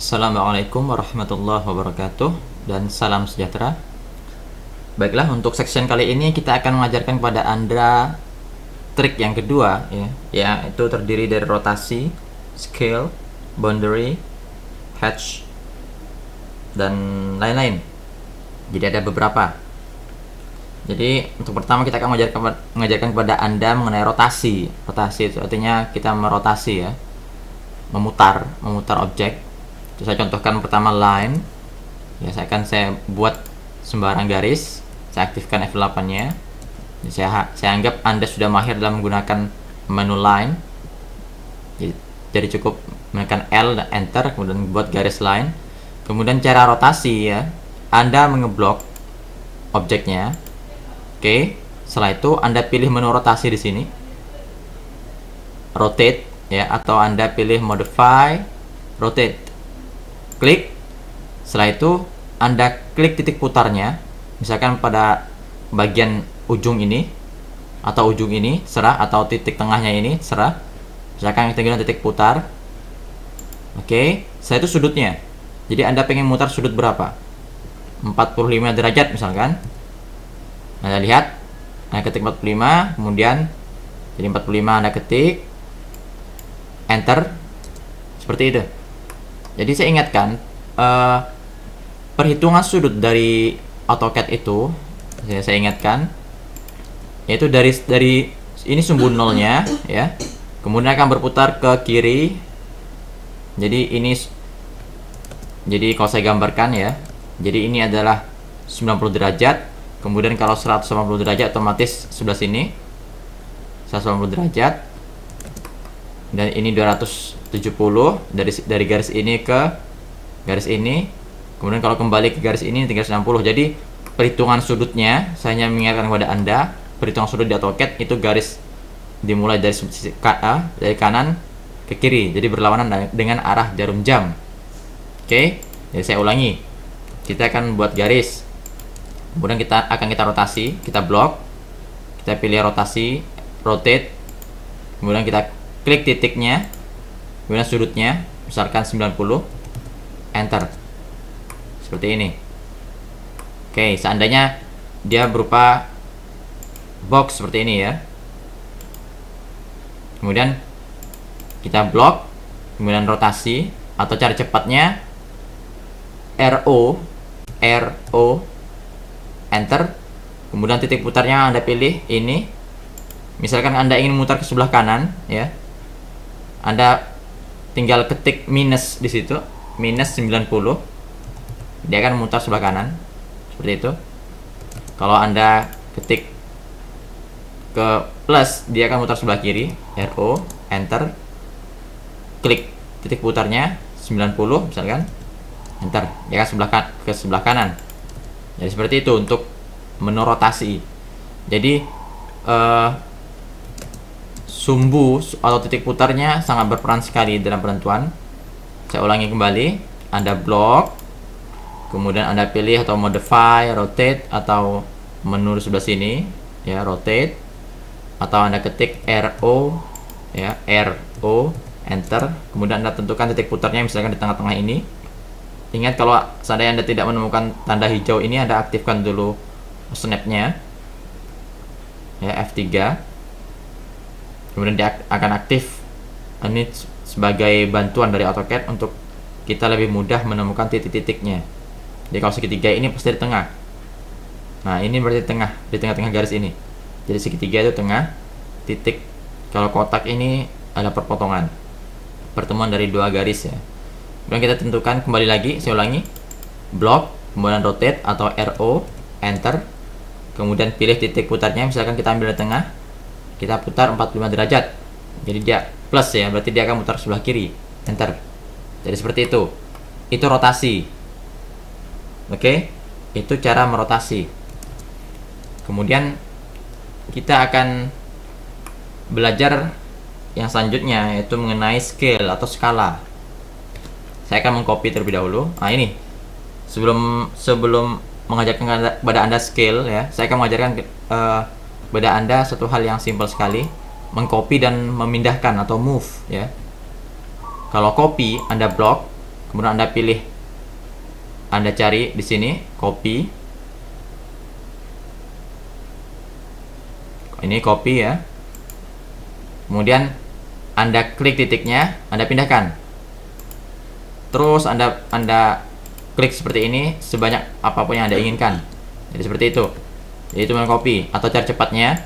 Assalamualaikum warahmatullahi wabarakatuh dan salam sejahtera. Baiklah, untuk section kali ini kita akan mengajarkan kepada Anda trik yang kedua ya, itu terdiri dari rotasi, scale, boundary, hatch, dan lain-lain. Jadi ada beberapa. Jadi untuk pertama kita akan mengajarkan kepada Anda mengenai rotasi. Rotasi itu artinya kita merotasi ya, memutar objek. Saya contohkan pertama line ya, saya buat sembarang garis, saya aktifkan F8 nya. Saya anggap Anda sudah mahir dalam menggunakan menu line, jadi cukup menekan L dan enter kemudian buat garis line. Kemudian cara rotasi ya, Anda mengeblok objeknya. Oke, setelah itu Anda pilih menu rotasi di sini, rotate ya, atau Anda pilih modify rotate. Klik. Setelah itu Anda klik titik putarnya, misalkan pada bagian ujung ini atau ujung ini serah, atau titik tengahnya ini serah. Misalkan kita gunakan titik putar. Oke, setelah itu sudutnya. Jadi Anda pengen mutar sudut berapa? 45 derajat misalkan. Anda lihat, Anda ketik 45, kemudian jadi 45 Anda ketik enter, seperti itu. Jadi saya ingatkan, perhitungan sudut dari AutoCAD itu, saya ingatkan, yaitu dari ini sumbu nolnya ya, kemudian akan berputar ke kiri. Jadi kalau saya gambarkan ya, jadi ini adalah 90 derajat, kemudian kalau 180 derajat otomatis sebelah sini 180 derajat, dan ini 270 dari garis ini ke garis ini, kemudian kalau kembali ke garis ini 360. Jadi perhitungan sudutnya, saya hanya mengingatkan kepada Anda, perhitungan sudut di AutoCAD itu garis dimulai dari sisi dari kanan ke kiri, jadi berlawanan dengan arah jarum jam. Oke, jadi saya ulangi, kita akan buat garis, kemudian kita rotasi, kita blok, kita pilih rotasi, rotate, kemudian kita klik titiknya, kemudian sudutnya, misalkan 90, enter, seperti ini. Oke, seandainya dia berupa box seperti ini ya, kemudian kita blok, kemudian rotasi, atau cara cepatnya RO, enter, kemudian titik putarnya Anda pilih ini. Misalkan Anda ingin memutar ke sebelah kanan ya, Anda tinggal ketik minus di situ, minus 90, dia akan memutar sebelah kanan seperti itu. Kalau Anda ketik ke plus, dia akan memutar sebelah kiri, RO, enter, klik titik putarnya 90 misalkan, enter, dia akan ke sebelah kanan. Jadi seperti itu untuk menu rotasi. Jadi sumbu atau titik putarnya sangat berperan sekali dalam penentuan. Saya ulangi kembali, Anda blok, kemudian Anda pilih atau modify, rotate, atau menu di sebelah sini ya, rotate, atau Anda ketik RO ya, RO, enter, kemudian Anda tentukan titik putarnya misalkan di tengah-tengah ini. Ingat, kalau seandainya Anda tidak menemukan tanda hijau ini, Anda aktifkan dulu snapnya ya, F3, kemudian dia akan aktif. Ini sebagai bantuan dari AutoCAD untuk kita lebih mudah menemukan titik-titiknya. Jadi kalau segitiga ini pasti di tengah, nah ini berarti di tengah-tengah garis ini, jadi segitiga itu tengah, titik kalau kotak ini ada pertemuan dari dua garis ya. Kemudian kita tentukan kembali lagi, saya ulangi, blok, kemudian rotate atau RO, enter, kemudian pilih titik putarnya, misalkan kita ambil di tengah, kita putar 45 derajat, jadi dia plus ya, berarti dia akan putar sebelah kiri, enter. Jadi seperti itu rotasi. Oke, itu cara merotasi. Kemudian kita akan belajar yang selanjutnya, yaitu mengenai scale atau skala. Saya akan mengcopy terlebih dahulu. Nah ini, sebelum mengajarkan kepada Anda scale ya, saya akan mengajarkan kepada Anda satu hal yang simpel sekali, mengcopy dan memindahkan atau move ya. Kalau copy, Anda blok, kemudian Anda pilih, Anda cari di sini copy, ini copy ya, kemudian Anda klik titiknya, Anda pindahkan, terus Anda klik seperti ini sebanyak apapun yang Anda inginkan. Jadi seperti itu. Jadi itu mengcopy. Atau cara cepatnya,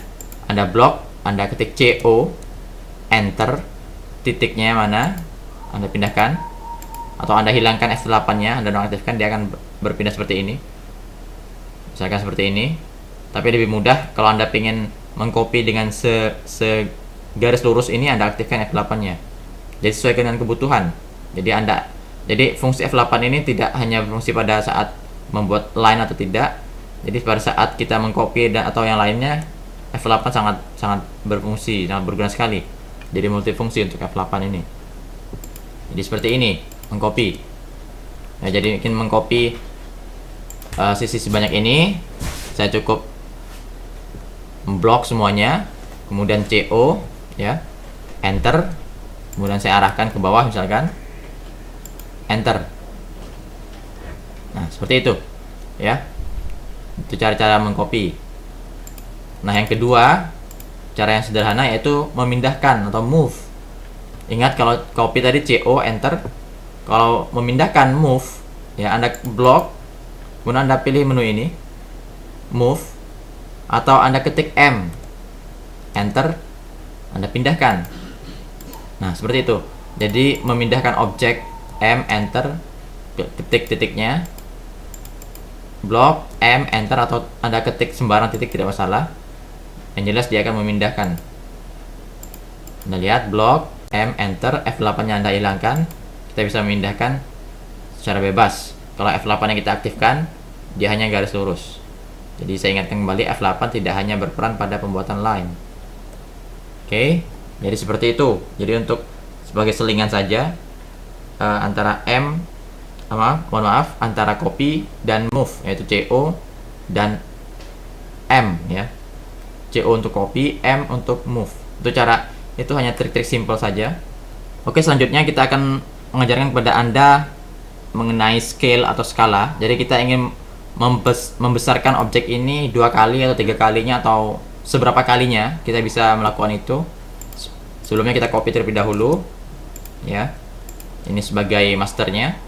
Anda blok, Anda ketik CO, enter, titiknya mana, Anda pindahkan. Atau Anda hilangkan F8-nya, Anda nonaktifkan, dia akan berpindah seperti ini. Misalkan seperti ini. Tapi lebih mudah kalau Anda ingin mengcopy dengan garis lurus ini, Anda aktifkan F8-nya. Jadi sesuai dengan kebutuhan. Jadi fungsi F8 ini tidak hanya berfungsi pada saat membuat line atau tidak. Jadi pada saat kita mengcopy dan atau yang lainnya, F8 sangat berfungsi, sangat berguna sekali. Jadi multifungsi untuk F8 ini. Jadi seperti ini, mengcopy. Nah, jadi ingin mengcopy sisi sebanyak ini, saya cukup memblok semuanya, kemudian CO ya, enter, kemudian saya arahkan ke bawah misalkan, enter. Nah, seperti itu ya. Itu cara-cara mengcopy. Nah, yang kedua, cara yang sederhana yaitu memindahkan atau move. Ingat, kalau copy tadi CO, enter. Kalau memindahkan, move ya, Anda blok, kemudian Anda pilih menu ini, move, atau Anda ketik M, enter, Anda pindahkan. Nah, seperti itu. Jadi memindahkan objek, M, enter, ketik titiknya, blok, M, enter, atau Anda ketik sembarang titik tidak masalah. Yang jelas dia akan memindahkan. Anda lihat, blok, M, enter, F8-nya Anda hilangkan, kita bisa memindahkan secara bebas. Kalau F8 yang kita aktifkan, dia hanya garis lurus. Jadi saya ingatkan kembali, F8 tidak hanya berperan pada pembuatan line. Oke, jadi seperti itu. Jadi untuk sebagai selingan saja, antara antara copy dan move, yaitu CO dan M ya. CO untuk copy, M untuk move. Itu hanya trik-trik simple saja. Oke, selanjutnya kita akan mengajarkan kepada Anda mengenai scale atau skala. Jadi kita ingin membesarkan objek ini 2 kali atau 3 kalinya atau seberapa kalinya kita bisa melakukan itu. Sebelumnya kita copy terlebih dahulu ya. Ini sebagai masternya.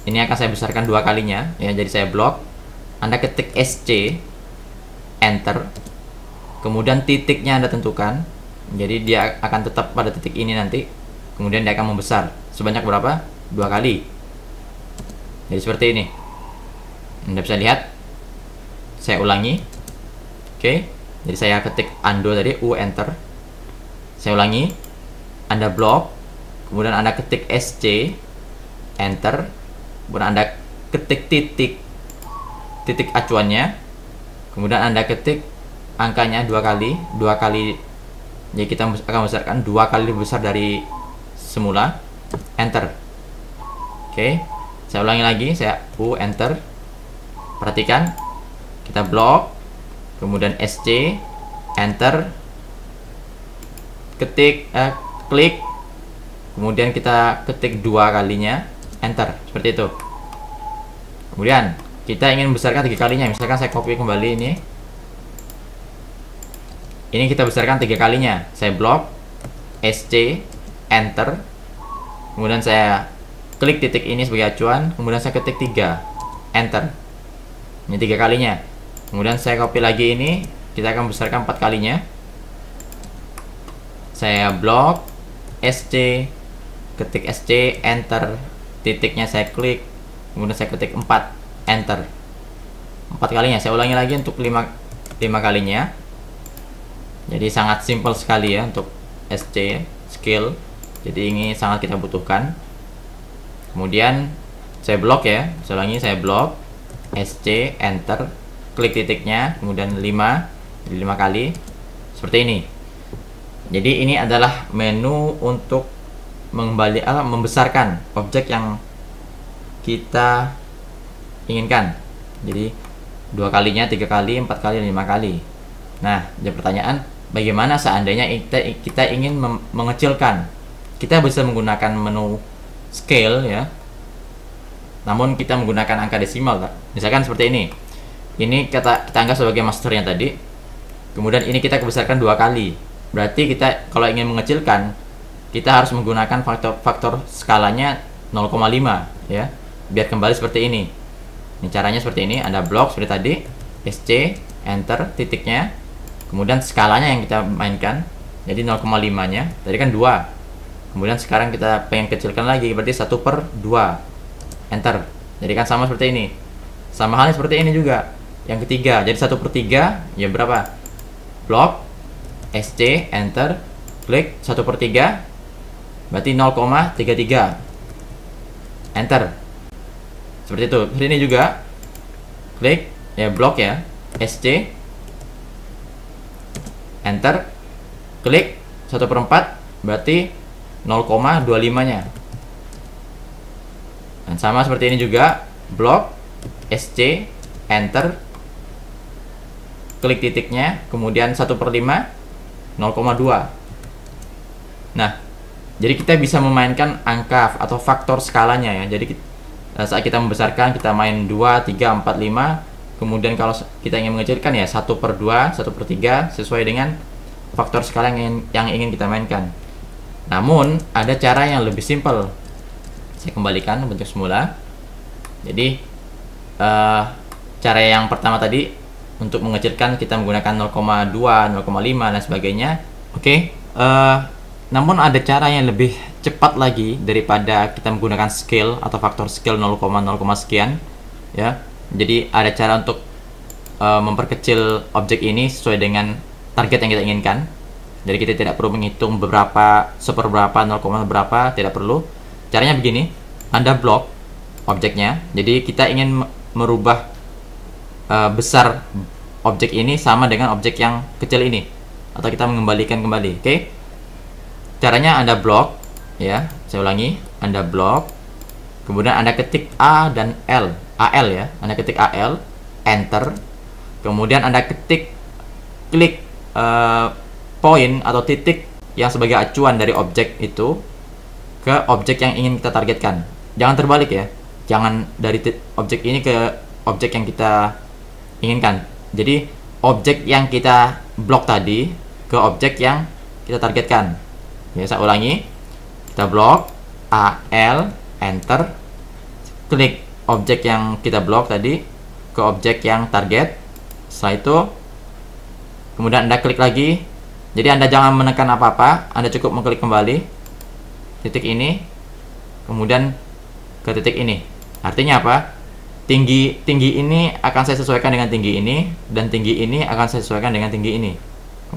Ini akan saya besarkan 2 kalinya ya. Jadi saya blok, Anda ketik SC, enter, kemudian titiknya Anda tentukan. Jadi dia akan tetap pada titik ini nanti. Kemudian dia akan membesar sebanyak berapa? 2 kali. Jadi seperti ini. Anda bisa lihat. Saya ulangi. Oke. Jadi saya ketik undo tadi, U, enter. Saya ulangi. Anda blok, kemudian Anda ketik SC, enter, kemudian Anda ketik titik acuannya, kemudian Anda ketik angkanya 2 kali. Jadi kita akan besarkan 2 kali lebih besar dari semula, enter. Oke, saya ulangi lagi, saya U, enter. Perhatikan, kita blok, kemudian SC, enter, klik, kemudian kita ketik 2 kalinya, enter, seperti itu. Kemudian kita ingin besarkan 3 kalinya, misalkan saya copy kembali ini kita besarkan 3 kalinya. Saya blok, SC, enter, kemudian saya klik titik ini sebagai acuan, kemudian saya ketik 3, enter. Ini 3 kalinya. Kemudian saya copy lagi ini, kita akan besarkan 4 kalinya. Saya blok, SC, ketik SC, enter, titiknya saya klik, kemudian saya ketik 4, enter. 4 kalinya. Saya ulangi lagi untuk 5 kalinya. Jadi sangat simple sekali ya untuk SC skill. Jadi ini sangat kita butuhkan. Kemudian saya blok ya. Saya ulangi, saya blok, SC, enter, klik titiknya, kemudian 5, jadi 5 kali seperti ini. Jadi ini adalah menu untuk membesarkan objek yang kita inginkan. Jadi 2 kalinya, 3 kali, 4 kali, 5 kali. Nah, jadi pertanyaan, bagaimana seandainya kita ingin mengecilkan? Kita bisa menggunakan menu scale ya. namun kita menggunakan angka desimal, Pak. Misalkan seperti ini. Ini kita anggap sebagai masternya tadi. Kemudian ini kita besarkan 2 kali. Berarti kita kalau ingin mengecilkan, kita harus menggunakan faktor skalanya 0,5 ya. Biar kembali seperti ini. Ini caranya seperti ini, Anda blok seperti tadi, SC, enter, titiknya. Kemudian skalanya yang kita mainkan. Jadi 0,5-nya. Tadi kan 2. Kemudian sekarang kita pengen kecilkan lagi, berarti 1/2. Enter. Jadi kan sama seperti ini. Sama halnya seperti ini juga. Yang ketiga, jadi 1/3 ya berapa? Blok SC, enter, klik 1/3, berarti 0,33. Enter. Seperti itu. Ini juga klik ya, blok ya, SC, enter, klik 1/4, berarti 0,25-nya. Dan sama seperti ini juga, blok SC, enter, klik titiknya, kemudian 1/5, 0,2. Nah, jadi kita bisa memainkan angka atau faktor skalanya ya. Jadi saat kita membesarkan, kita main 2, 3, 4, 5. Kemudian kalau kita ingin mengecilkan ya 1/2, 1/3 sesuai dengan faktor skala yang ingin kita mainkan. Namun ada cara yang lebih simpel. Saya kembalikan bentuk semula. Jadi cara yang pertama tadi untuk mengecilkan kita menggunakan 0,2, 0,5 dan sebagainya. Oke. Namun ada cara yang lebih cepat lagi daripada kita menggunakan scale atau faktor scale 0,0, sekian ya. Jadi ada cara untuk memperkecil objek ini sesuai dengan target yang kita inginkan. Jadi kita tidak perlu menghitung seberapa, 0, berapa, tidak perlu. Caranya begini, Anda blok objeknya. Jadi kita ingin merubah besar objek ini sama dengan objek yang kecil ini, atau kita mengembalikan kembali. Oke. Caranya Anda blok ya. Saya ulangi, Anda blok. Kemudian Anda ketik A dan L. AL ya. Anda ketik AL, enter. Kemudian Anda klik poin atau titik yang sebagai acuan dari objek itu ke objek yang ingin kita targetkan. Jangan terbalik ya. Jangan dari objek ini ke objek yang kita inginkan. Jadi objek yang kita blok tadi ke objek yang kita targetkan. Ya, saya ulangi. Kita blok AL, enter. Klik objek yang kita blok tadi ke objek yang target. Setelah itu kemudian Anda klik lagi. Jadi Anda jangan menekan apa-apa, Anda cukup mengklik kembali titik ini, kemudian ke titik ini. Artinya apa? Tinggi ini akan saya sesuaikan dengan tinggi ini, dan tinggi ini akan saya sesuaikan dengan tinggi ini.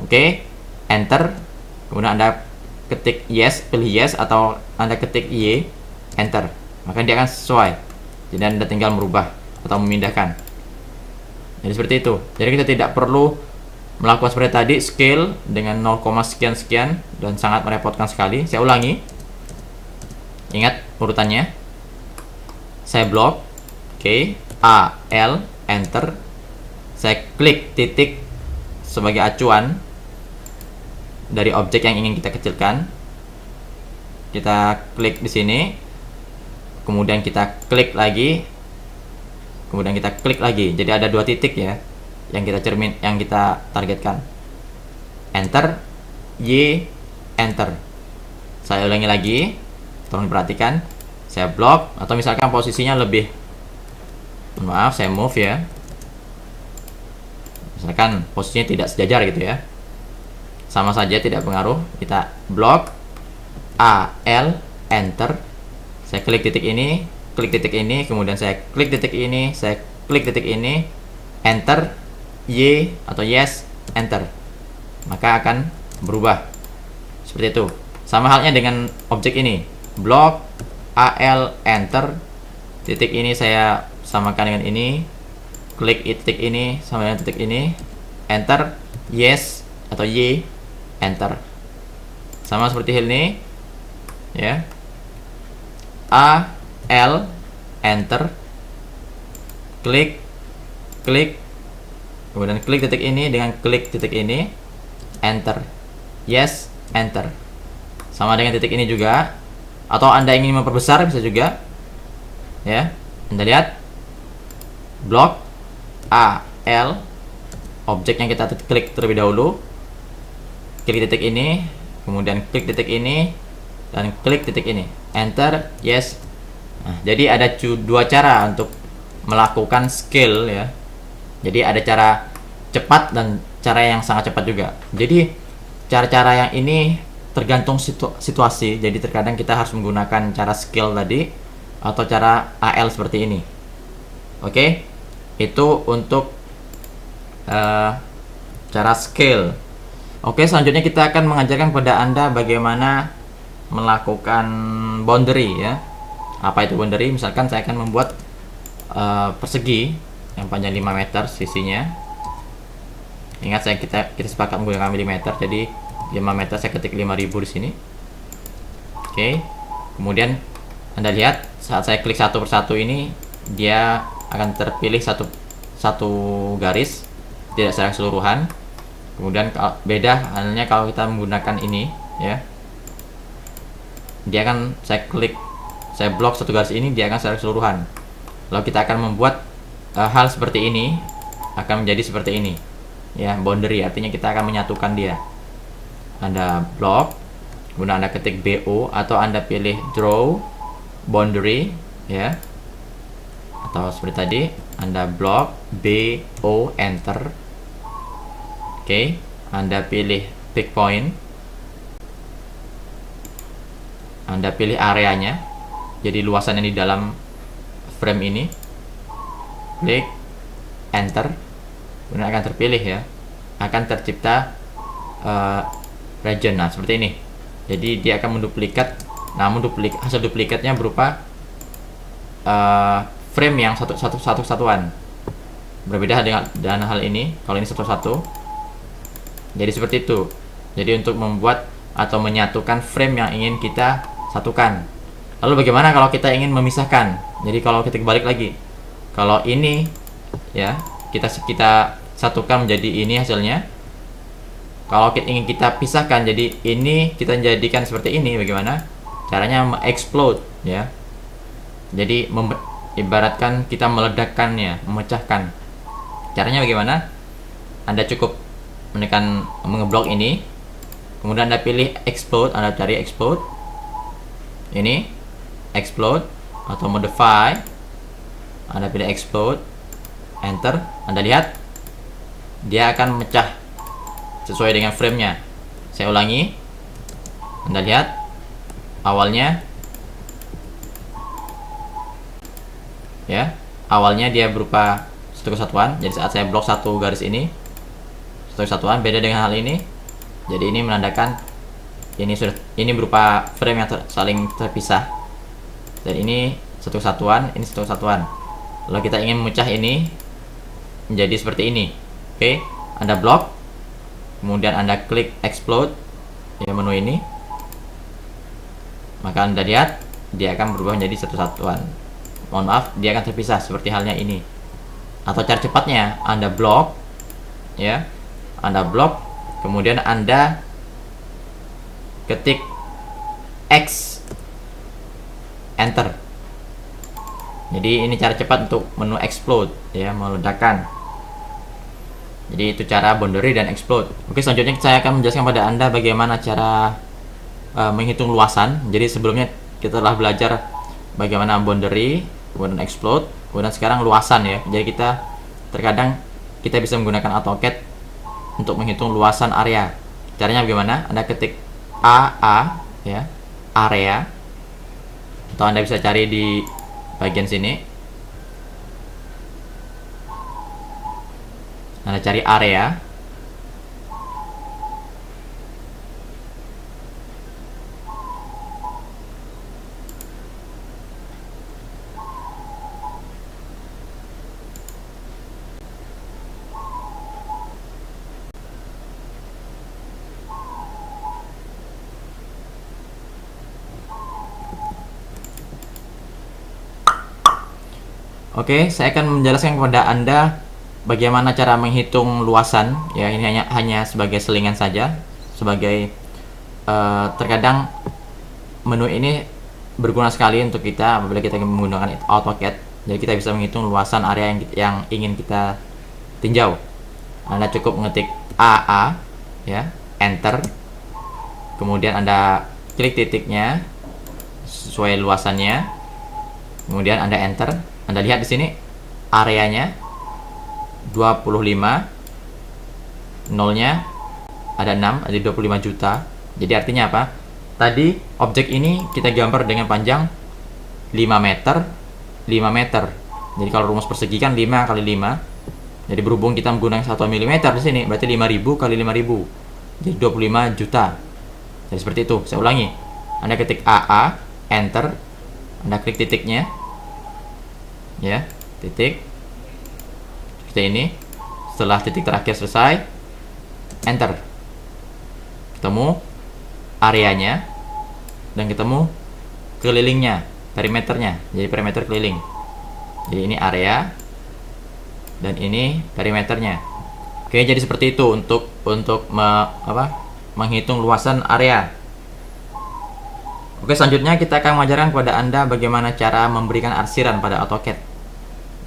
Oke, enter. Kemudian Anda ketik yes, pilih yes, atau Anda ketik y, enter. Maka dia akan sesuai. Jadi Anda tinggal merubah atau memindahkan. Jadi seperti itu. Jadi kita tidak perlu melakukan seperti tadi scale dengan 0, sekian dan sangat merepotkan sekali. Saya ulangi. Ingat urutannya. Saya blok. Oke, A, L, enter. Saya klik titik sebagai acuan dari objek yang ingin kita kecilkan. Kita klik di sini. Kemudian kita klik lagi. Kemudian kita klik lagi. Jadi ada 2 titik ya yang kita targetkan. Enter, Y, enter. Saya ulangi lagi, tolong perhatikan. Saya blok, atau misalkan posisinya lebih, maaf, saya move ya. Misalkan posisinya tidak sejajar gitu ya, sama saja tidak pengaruh. Kita blok A, L, enter. Saya klik titik ini, kemudian saya klik titik ini, saya klik titik ini, enter, Y atau yes, enter. Maka akan berubah seperti itu. Sama halnya dengan objek ini. Blok AL, enter. Titik ini saya samakan dengan ini. Klik titik ini sama dengan titik ini, enter, yes atau Y, enter. Sama seperti hal ini ya. A, L, enter. Klik, kemudian klik titik ini dengan klik titik ini, enter, yes, enter. Sama dengan titik ini juga. Atau Anda ingin memperbesar bisa juga ya. Anda lihat blok A, L, objeknya kita klik terlebih dahulu, klik titik ini, kemudian klik titik ini, dan klik titik ini, enter, yes. Nah, jadi ada dua cara untuk melakukan scale ya. Jadi ada cara cepat dan cara yang sangat cepat juga. Jadi cara-cara yang ini tergantung situasi. Jadi terkadang kita harus menggunakan cara scale tadi atau cara AL seperti ini. Oke, itu untuk cara scale. Oke, selanjutnya kita akan mengajarkan kepada Anda bagaimana melakukan boundary ya. Apa itu boundary? Misalkan saya akan membuat persegi yang panjang 5 meter sisinya. Ingat kita sepakat menggunakan milimeter, jadi 5 meter saya ketik 5000 di sini. Oke. Kemudian Anda lihat saat saya klik satu persatu ini, dia akan terpilih satu garis, tidak secara keseluruhan. Kemudian beda halnya kalau kita menggunakan ini ya. Dia akan saya blok satu garis ini, dia akan secara keseluruhan. Lalu kita akan membuat hal seperti ini akan menjadi seperti ini. Ya, boundary artinya kita akan menyatukan dia. Anda blok, kemudian Anda ketik BO atau Anda pilih draw boundary ya. Atau seperti tadi, Anda blok BO enter. Oke, Anda pilih pick point. Anda pilih areanya. Jadi luasannya di dalam frame ini. Klik enter. Kemudian akan terpilih ya. Akan tercipta region. Nah, seperti ini. Jadi dia akan menduplikat. Namun hasil duplikatnya berupa frame yang satu satuan. Berbeda dengan hal ini. Kalau ini satu-satu. Jadi seperti itu. Jadi untuk membuat atau menyatukan frame yang ingin kita satukan. Lalu bagaimana kalau kita ingin memisahkan? Jadi kalau kita balik lagi, kalau ini ya kita satukan menjadi ini hasilnya. Kalau kita ingin kita pisahkan, jadi ini kita jadikan seperti ini, bagaimana? Caranya explode ya. Jadi ibaratkan kita meledakkannya, memecahkan. Caranya bagaimana? Anda cukup mengeblok ini, kemudian Anda pilih explode, Anda cari explode ini, explode atau modify, Anda pilih explode, enter. Anda lihat dia akan memecah sesuai dengan framenya. Saya ulangi, Anda lihat awalnya ya, awalnya dia berupa satu kesatuan. Jadi saat saya blok satu garis ini, satuan, beda dengan hal ini. Jadi ini menandakan ini berupa frame yang saling terpisah. Dan ini satu kesatuan, ini satu kesatuan. Lalu kita ingin memecah ini menjadi seperti ini. Oke, Anda blok, kemudian Anda klik explode ya, menu ini. Maka Anda lihat dia akan berubah menjadi satu kesatuan. Mohon maaf, dia akan terpisah seperti halnya ini. Atau cara cepatnya Anda blok ya. Anda blok, kemudian Anda ketik X, enter. Jadi ini cara cepat untuk menu explode ya, meledakkan. Jadi itu cara boundary dan explode. Oke, selanjutnya saya akan menjelaskan pada Anda bagaimana cara menghitung luasan. Jadi sebelumnya kita telah belajar bagaimana boundary, kemudian explode, kemudian sekarang luasan ya. Jadi terkadang kita bisa menggunakan AutoCAD untuk menghitung luasan area. Caranya bagaimana? Anda ketik AA ya, area, atau Anda bisa cari di bagian sini. Anda cari area. Oke, saya akan menjelaskan kepada Anda bagaimana cara menghitung luasan. Ya, ini hanya sebagai selingan saja, sebagai terkadang menu ini berguna sekali untuk kita apabila kita menggunakan AutoCAD. Jadi kita bisa menghitung luasan area yang ingin kita tinjau. Anda cukup mengetik AA, ya, enter. Kemudian Anda klik titiknya sesuai luasannya. Kemudian Anda enter. Anda lihat di sini areanya 25, nolnya ada 6, ada 25 juta. Jadi artinya apa? Tadi objek ini kita gambar dengan panjang 5 meter, 5 meter. Jadi kalau rumus persegi kan 5 kali 5. Jadi berhubung kita menggunakan 1 mm di sini, berarti 5000 kali 5000. Jadi 25 juta. Jadi seperti itu. Saya ulangi. Anda ketik AA, enter. Anda klik titiknya. Ya, titik. Seperti ini. Setelah titik terakhir selesai, enter. Ketemu areanya dan ketemu kelilingnya, perimeternya. Jadi perimeter keliling. Jadi ini area dan ini perimeternya. Oke, jadi seperti itu untuk menghitung luasan area. Oke, selanjutnya kita akan mengajarkan kepada Anda bagaimana cara memberikan arsiran pada AutoCAD.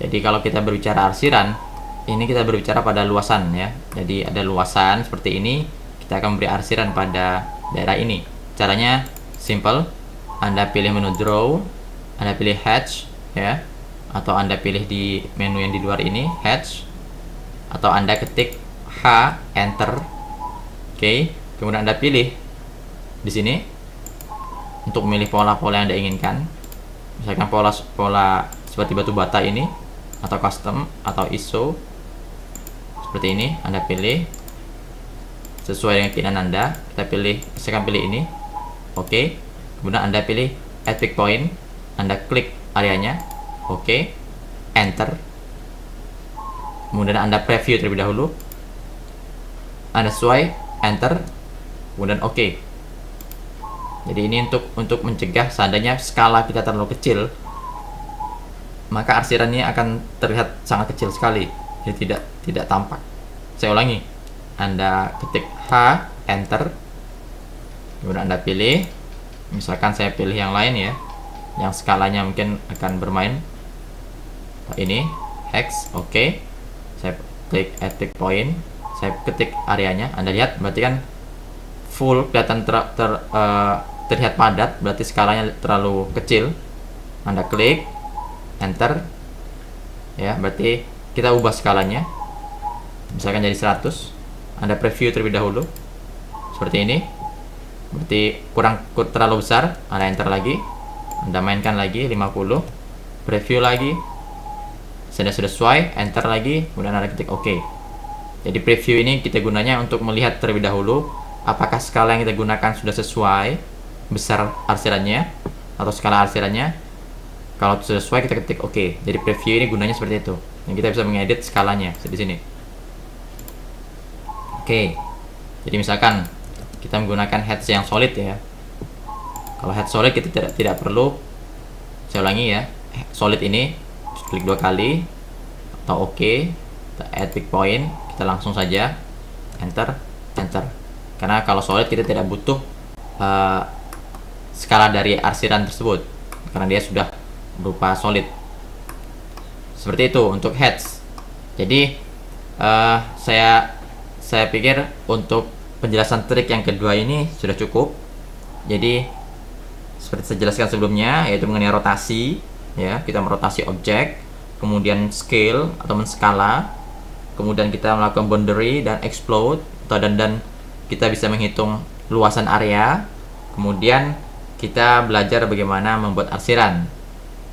Jadi kalau kita berbicara arsiran, ini kita berbicara pada luasan, ya. Jadi ada luasan seperti ini, kita akan memberi arsiran pada daerah ini. Caranya simple. Anda pilih menu draw, Anda pilih hatch, ya, atau Anda pilih di menu yang di luar ini hatch, atau Anda ketik H, enter. Oke, kemudian Anda pilih di sini untuk memilih pola-pola yang Anda inginkan. Misalkan pola seperti batu bata ini, atau custom, atau ISO. Seperti ini, Anda pilih sesuai dengan keinginan Anda. Kita pilih, saya akan pilih ini. Oke. Kemudian Anda pilih add pick point. Anda klik areanya. Oke. Enter. Kemudian Anda preview terlebih dahulu. Anda sesuai, enter. Kemudian oke. Jadi ini untuk mencegah seandainya skala kita terlalu kecil, maka arsirannya akan terlihat sangat kecil sekali. Jadi tidak tampak. Saya ulangi. Anda ketik H, enter. Kemudian Anda pilih, misalkan saya pilih yang lain, ya, yang skalanya mungkin akan bermain. Ini hex, oke. Saya klik add pick point. Saya ketik areanya. Anda lihat berarti kan full kelihatan terlihat padat, berarti skalanya terlalu kecil. Anda klik enter, ya, berarti kita ubah skalanya, misalkan jadi 100. Anda preview terlebih dahulu seperti ini, berarti kurang terlalu besar. Anda enter lagi, Anda mainkan lagi 50, preview lagi, sudah sesuai, enter lagi, kemudian Anda ketik OK. Jadi preview ini kita gunanya untuk melihat terlebih dahulu apakah skala yang kita gunakan sudah sesuai besar arsirannya atau skala arsirannya. Kalau sudah sesuai, kita ketik OK. Jadi preview ini gunanya seperti itu. Dan kita bisa mengedit skalanya di sini. Oke. Jadi misalkan kita menggunakan heads yang solid, ya. Kalau head solid kita tidak perlu. Saya ulangi, ya. Solid ini klik 2 kali atau OK. Kita add pick point, kita langsung saja enter, enter. Karena kalau solid kita tidak butuh skala dari arsiran tersebut karena dia sudah berupa solid. Seperti itu untuk heads. Jadi saya pikir untuk penjelasan trik yang kedua ini sudah cukup. Jadi seperti saya jelaskan sebelumnya, yaitu mengenai rotasi, ya, kita merotasi objek, kemudian scale atau menskala, kemudian kita melakukan boundary dan explode dan kita bisa menghitung luasan area, kemudian kita belajar bagaimana membuat arsiran.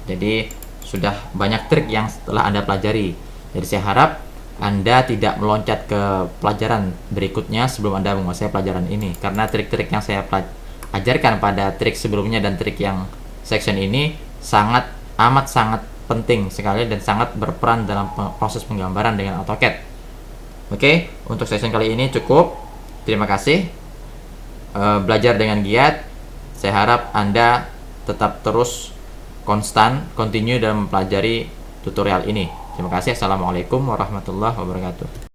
Jadi sudah banyak trik yang telah Anda pelajari. Jadi saya harap Anda tidak meloncat ke pelajaran berikutnya sebelum Anda menguasai pelajaran ini, karena trik-trik yang saya ajarkan pada trik sebelumnya dan trik yang section ini amat sangat penting sekali dan sangat berperan dalam proses penggambaran dengan AutoCAD. Oke, untuk section kali ini cukup. Terima kasih. Belajar dengan giat. Saya harap Anda tetap terus continue dalam mempelajari tutorial ini. Terima kasih. Assalamualaikum warahmatullahi wabarakatuh.